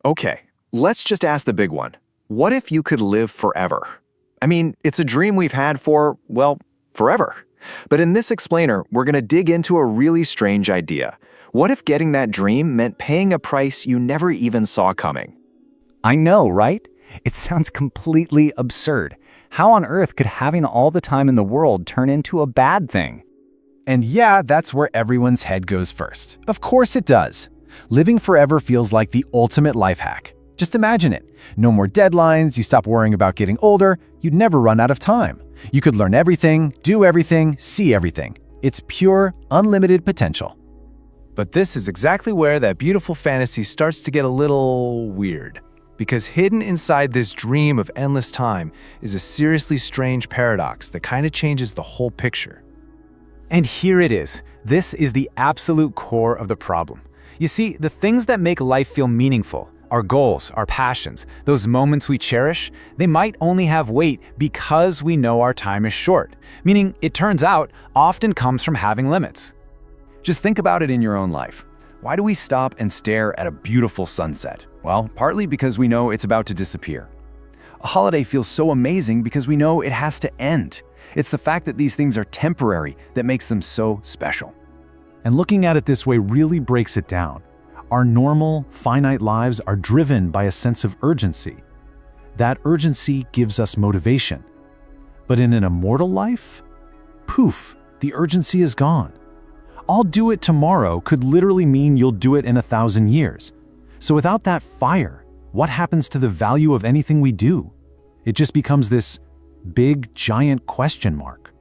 Okay, let's just ask the big one. What if you could live forever? I mean, it's a dream we've had for, well, forever. But in this explainer, we're going to dig into a really strange idea. What if getting that dream meant paying a price you never even saw coming? I know, right? It sounds completely absurd. How on earth could having all the time in the world turn into a bad thing? And yeah, that's where everyone's head goes first. Of course it does. Living forever feels like the ultimate life hack. Just imagine it. No more deadlines, you stop worrying about getting older, you'd never run out of time. You could learn everything, do everything, see everything. It's pure, unlimited potential. But this is exactly where that beautiful fantasy starts to get a little weird. Because hidden inside this dream of endless time is a seriously strange paradox that kind of changes the whole picture. And here it is. This is the absolute core of the problem. You see, the things that make life feel meaningful, our goals, our passions, those moments we cherish, they might only have weight because we know our time is short. Meaning, it turns out, often comes from having limits. Just think about it in your own life. Why do we stop and stare at a beautiful sunset? Well, partly because we know it's about to disappear. A holiday feels so amazing because we know it has to end. It's the fact that these things are temporary that makes them so special. And looking at it this way really breaks it down. Our normal, finite lives are driven by a sense of urgency. That urgency gives us motivation. But in an immortal life, poof, the urgency is gone. I'll do it tomorrow could literally mean you'll do it in 1,000 years. So without that fire, what happens to the value of anything we do? It just becomes this big, giant question mark.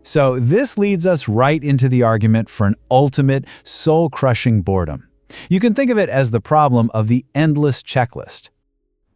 So this leads us right into the argument for an ultimate, soul-crushing boredom. You can think of it as the problem of the endless checklist.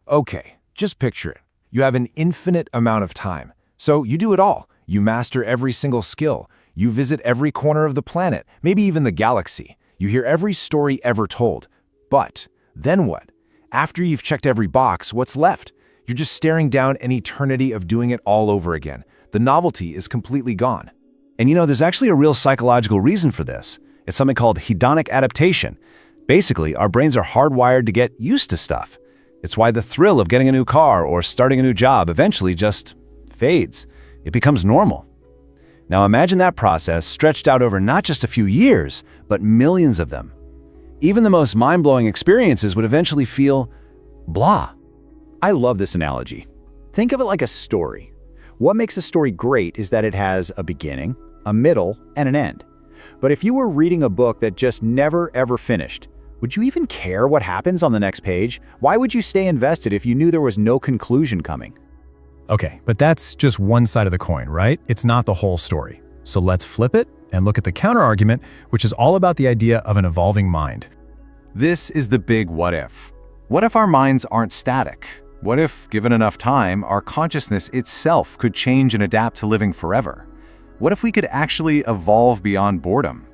Okay, just picture it. You have an infinite amount of time. So you do it all. You master every single skill. You visit every corner of the planet, maybe even the galaxy. You hear every story ever told. But then what? After you've checked every box, what's left? You're just staring down an eternity of doing it all over again. The novelty is completely gone. And you know, there's actually a real psychological reason for this. It's something called hedonic adaptation. Basically, our brains are hardwired to get used to stuff. It's why the thrill of getting a new car or starting a new job eventually just fades. It becomes normal. Now imagine that process stretched out over not just a few years, but millions of them. Even the most mind-blowing experiences would eventually feel blah. I love this analogy. Think of it like a story. What makes a story great is that it has a beginning, a middle, and an end. But if you were reading a book that just never ever finished, would you even care what happens on the next page? Why would you stay invested if you knew there was no conclusion coming? Okay, but that's just one side of the coin, right? It's not the whole story. So let's flip it and look at the counterargument, which is all about the idea of an evolving mind. This is the big what if. What if our minds aren't static? What if, given enough time, our consciousness itself could change and adapt to living forever? What if we could actually evolve beyond boredom?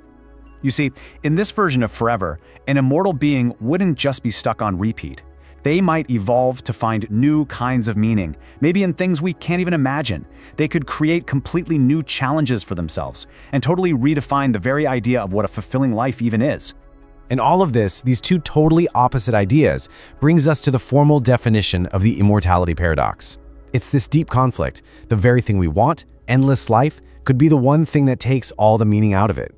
You see, in this version of forever, an immortal being wouldn't just be stuck on repeat. They might evolve to find new kinds of meaning, maybe in things we can't even imagine. They could create completely new challenges for themselves and totally redefine the very idea of what a fulfilling life even is. And all of this, these two totally opposite ideas, brings us to the formal definition of the immortality paradox. It's this deep conflict. The very thing we want, endless life, could be the one thing that takes all the meaning out of it.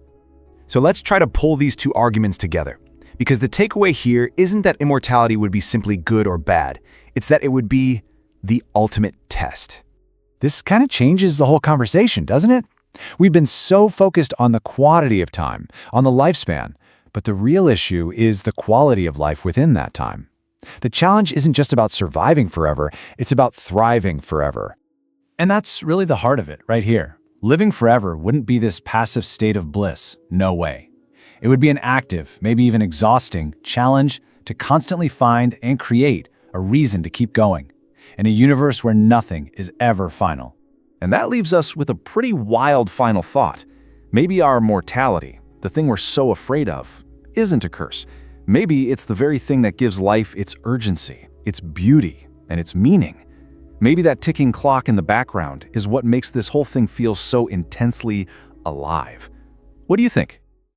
So let's try to pull these two arguments together. Because the takeaway here isn't that immortality would be simply good or bad. It's that it would be the ultimate test. This kind of changes the whole conversation, doesn't it? We've been so focused on the quantity of time, on the lifespan, but the real issue is the quality of life within that time. The challenge isn't just about surviving forever, it's about thriving forever. And that's really the heart of it, right here. Living forever wouldn't be this passive state of bliss. No way. It would be an active, maybe even exhausting, challenge to constantly find and create a reason to keep going, in a universe where nothing is ever final. And that leaves us with a pretty wild final thought. Maybe our mortality, the thing we're so afraid of, isn't a curse. Maybe it's the very thing that gives life its urgency, its beauty, and its meaning. Maybe that ticking clock in the background is what makes this whole thing feel so intensely alive. What do you think?